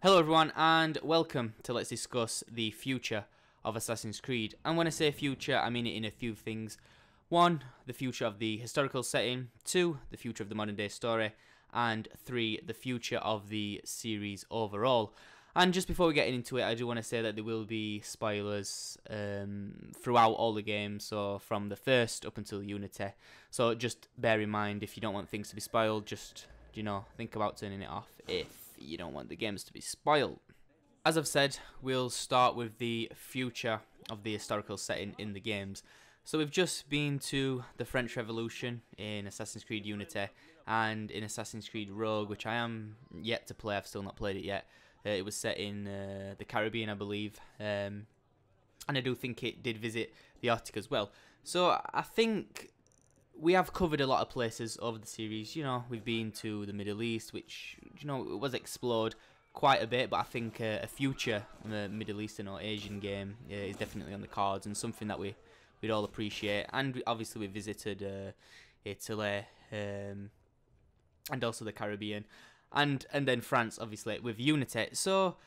Hello everyone and welcome to Let's Discuss the future of Assassin's Creed. And when I say future, I mean it in a few things. 1. The future of the historical setting. 2. The future of the modern day story. And 3. The future of the series overall. And just before we get into it, I do want to say that there will be spoilers throughout all the games, so from the first up until Unity. So just bear in mind, if you don't want things to be spoiled, just, think about turning it off if you don't want the games to be spoiled. As I've said, we'll start with the future of the historical setting in the games. So we've just been to the French Revolution in Assassin's Creed Unity and in Assassin's Creed Rogue, which I am yet to play. I've still not played it yet. It was set in the Caribbean, I believe, and I do think it did visit the Arctic as well. So I think we have covered a lot of places over the series. We've been to the Middle East, which, it was explored quite a bit, but I think a future Middle Eastern or Asian game is definitely on the cards and something that we'd all appreciate. And obviously we visited Italy and also the Caribbean. And then France, obviously, with Unity. So,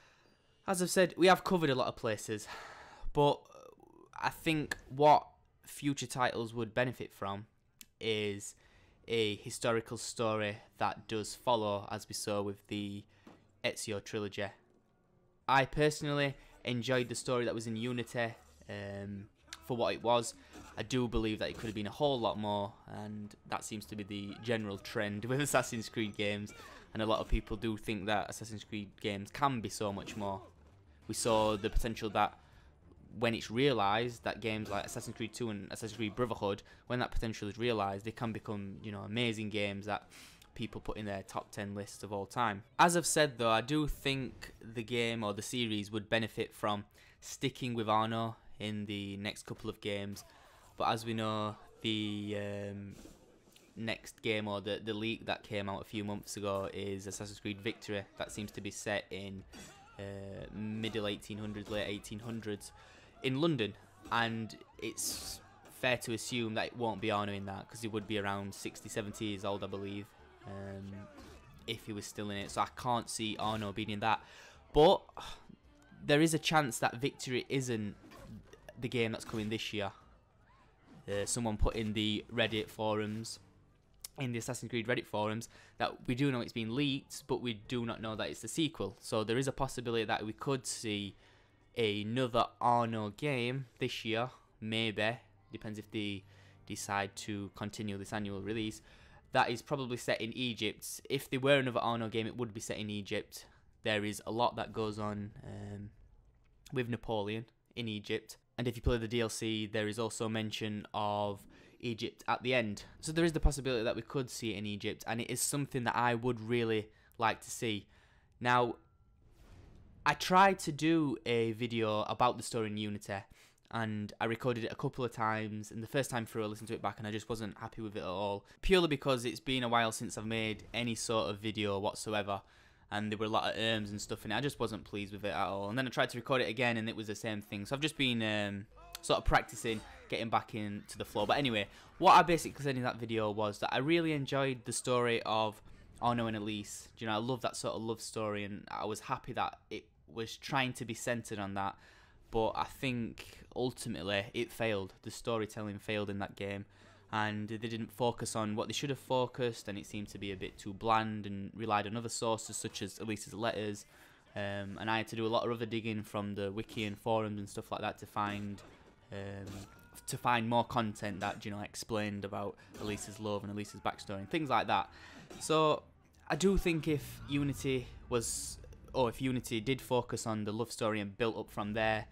as I've said, we have covered a lot of places. But I think what future titles would benefit from is a historical story that does follow, as we saw with the Ezio trilogy. I personally enjoyed the story that was in Unity for what it was. I do believe that it could have been a whole lot more, and that seems to be the general trend with Assassin's Creed games. And a lot of people do think that Assassin's Creed games can be so much more. We saw the potential that when it's realised that games like Assassin's Creed 2 and Assassin's Creed Brotherhood, when that potential is realised, they can become, amazing games that people put in their top 10 lists of all time. As I've said though, I do think the game or the series would benefit from sticking with Arno in the next couple of games. But as we know, the next game or the leak that came out a few months ago is Assassin's Creed Victory. That seems to be set in middle 1800s, late 1800s in London, and it's fair to assume that it won't be Arno in that, because he would be around 60, 70 years old, I believe, if he was still in it. So I can't see Arno being in that, but there is a chance that Victory isn't the game that's coming this year. Someone put in the Reddit forums, in the Assassin's Creed Reddit forums, that we do know it's been leaked, but we do not know that it's the sequel. So there is a possibility that we could see another Arno game this year, maybe. Depends if they decide to continue this annual release. That is probably set in Egypt. If there were another Arno game, it would be set in Egypt. There is a lot that goes on with Napoleon in Egypt. And if you play the DLC, there is also mention of Egypt at the end. So there is the possibility that we could see it in Egypt, and it is something that I would really like to see. Now, I tried to do a video about the story in Unity, and I recorded it a couple of times, and the first time through I listened to it back and I just wasn't happy with it at all. Purely because it's been a while since I've made any sort of video whatsoever, and there were a lot of and stuff in it. I just wasn't pleased with it at all. And then I tried to record it again and it was the same thing. So I've just been sort of practicing, getting back into the flow. But anyway, what I basically said in that video was that I really enjoyed the story of Arno and Elise. I love that sort of love story, and I was happy that it was trying to be centered on that. But I think ultimately it failed. The storytelling failed in that game, and they didn't focus on what they should have focused, and it seemed to be a bit too bland and relied on other sources such as Elise's letters. And I had to do a lot of other digging from the wiki and forums and stuff like that to find more content that explained about Elise's love and Elise's backstory and things like that. So I do think if Unity did focus on the love story and built up from there,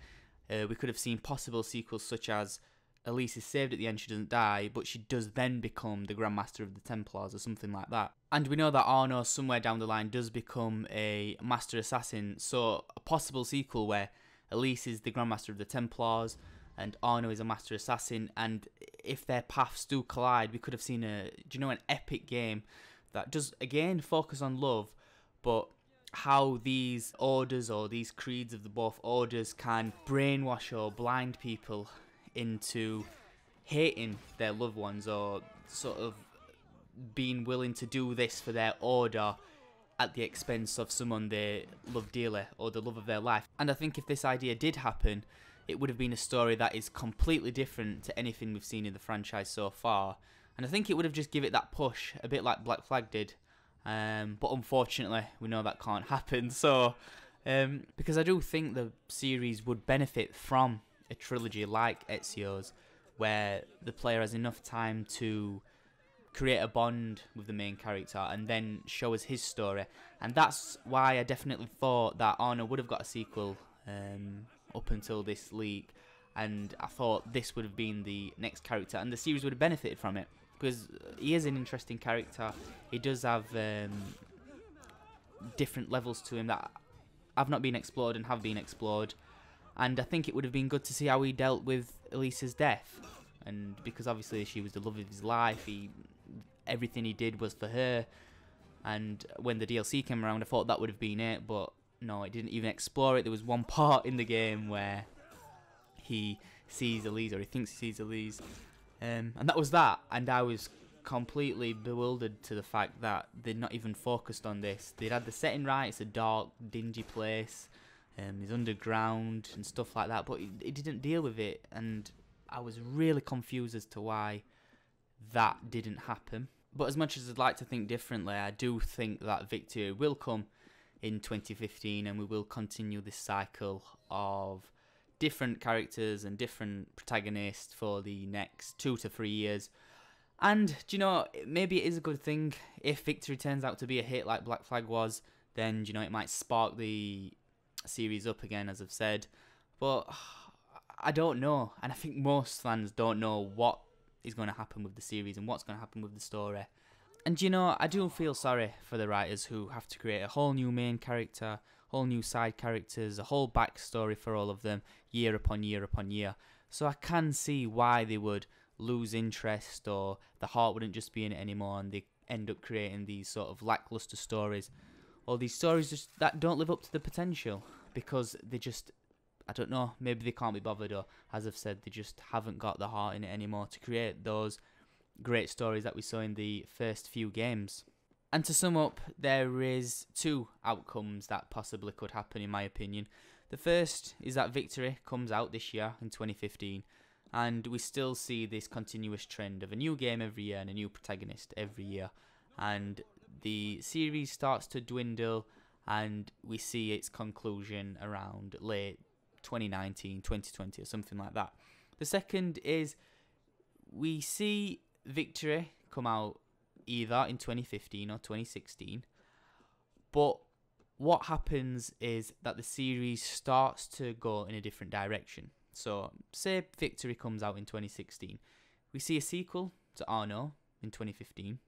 we could have seen possible sequels such as Elise is saved at the end, she doesn't die, but she does then become the Grand Master of the Templars or something like that. And we know that Arno somewhere down the line does become a Master Assassin, so a possible sequel where Elise is the Grand Master of the Templars and Arno is a Master Assassin, and if their paths do collide, we could have seen an epic game that does again focus on love, but how these orders or these creeds of the both orders can brainwash or blind people into hating their loved ones, or sort of being willing to do this for their order at the expense of someone they love dearly or the love of their life. And I think if this idea did happen, it would have been a story that is completely different to anything we've seen in the franchise so far. And I think it would have just give it that push, a bit like Black Flag did. But unfortunately, we know that can't happen. So, because I do think the series would benefit from a trilogy like Ezio's, where the player has enough time to create a bond with the main character and then show us his story. And that's why I definitely thought that Arno would have got a sequel up until this leak, and I thought this would have been the next character and the series would have benefited from it, because he is an interesting character. He does have different levels to him that have not been explored and have been explored, and I think it would have been good to see how he dealt with Elisa's death. And because obviously she was the love of his life, everything he did was for her. And when the DLC came around, I thought that would have been it, but no, it didn't even explore it. There was one part in the game where he sees Elise, or he thinks he sees Elise, and that was that. And I was completely bewildered to the fact that they'd not even focused on this. They'd had the setting right. It's a dark, dingy place. It's underground and stuff like that, but it didn't deal with it, and I was really confused as to why that didn't happen. But as much as I'd like to think differently, I do think that victory will come in 2015, and we will continue this cycle of different characters and different protagonists for the next 2 to 3 years. And, do you know, maybe it is a good thing if Victory turns out to be a hit like Black Flag was, then, do you know, it might spark the series up again, as I've said. But I don't know, and I think most fans don't know what is going to happen with the series and what's going to happen with the story. And you know, I do feel sorry for the writers who have to create a whole new main character, whole new side characters, a whole backstory for all of them, year upon year upon year. So I can see why they would lose interest, or the heart wouldn't just be in it anymore, and they end up creating these sort of lackluster stories, or these stories just that don't live up to the potential, because they just, I don't know, maybe they can't be bothered, or as I've said, they just haven't got the heart in it anymore to create those great stories that we saw in the first few games. And to sum up, there is 2 outcomes that possibly could happen in my opinion. The first is that Victory comes out this year in 2015, and we still see this continuous trend of a new game every year and a new protagonist every year, and the series starts to dwindle, and we see its conclusion around late 2019, 2020 or something like that. The second is we see Victory come out either in 2015 or 2016, but what happens is that the series starts to go in a different direction. So say Victory comes out in 2016, we see a sequel to Arno in 2015,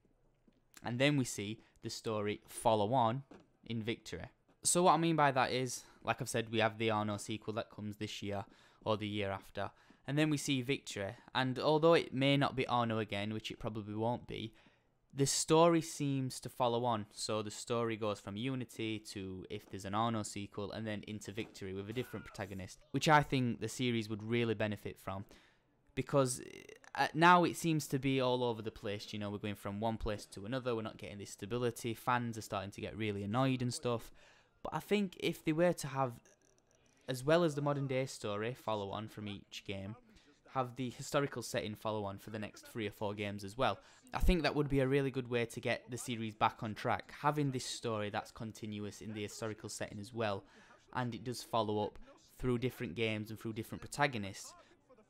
and then we see the story follow on in Victory. So what I mean by that is, like I've said, we have the Arno sequel that comes this year or the year after, and then we see Victory, and although it may not be Arno again, which it probably won't be, the story seems to follow on. So the story goes from Unity to, if there's an Arno sequel, and then into Victory with a different protagonist, which I think the series would really benefit from, because now it seems to be all over the place. You know, we're going from one place to another, we're not getting this stability, fans are starting to get really annoyed and stuff. But I think if they were to have, as well as the modern day story follow on from each game, have the historical setting follow on for the next 3 or 4 games as well, I think that would be a really good way to get the series back on track, having this story that's continuous in the historical setting as well, and it does follow up through different games and through different protagonists.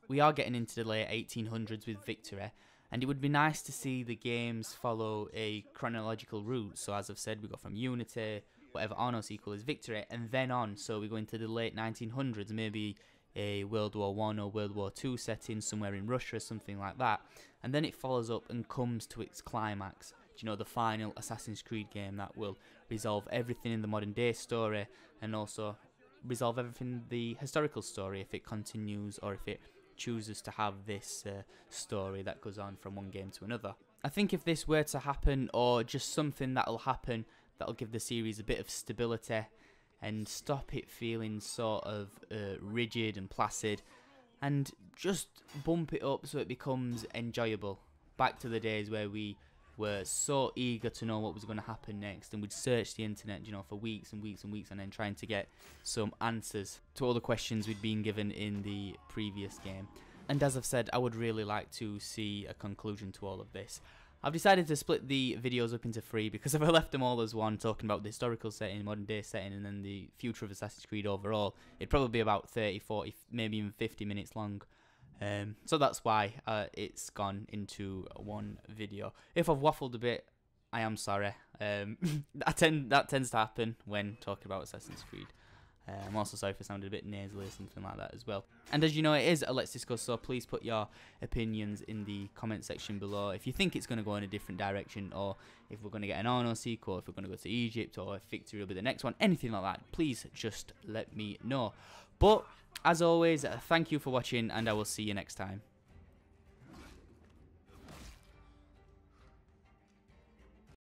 We are getting into the late 1800s with Victory, and it would be nice to see the games follow a chronological route. So as I've said, we go from Unity, whatever Arno sequel is, Victory, and then on. So we go into the late 1900s, maybe a World War I or World War II setting somewhere in Russia or something like that. And then it follows up and comes to its climax. You know, the final Assassin's Creed game that will resolve everything in the modern day story, and also resolve everything in the historical story if it continues, or if it chooses to have this story that goes on from one game to another. I think if this were to happen, or just something that'll happen that'll give the series a bit of stability and stop it feeling sort of rigid and placid, and just bump it up so it becomes enjoyable. Back to the days where we were so eager to know what was going to happen next, and we'd search the internet, you know, for weeks and weeks and weeks, and then trying to get some answers to all the questions we'd been given in the previous game. And as I've said, I would really like to see a conclusion to all of this. I've decided to split the videos up into 3, because if I left them all as one, talking about the historical setting, modern day setting, and then the future of Assassin's Creed overall, it'd probably be about 30, 40, maybe even 50 minutes long. So that's why it's gone into one video. If I've waffled a bit, I am sorry. That tends to happen when talking about Assassin's Creed. I'm also sorry if I sounded a bit nasally or something like that as well. And as you know, it is a Let's Discuss, so please put your opinions in the comment section below. If you think it's going to go in a different direction, or if we're going to get an Arno sequel, if we're going to go to Egypt, or if Victory will be the next one, anything like that, please just let me know. But as always, thank you for watching, and I will see you next time.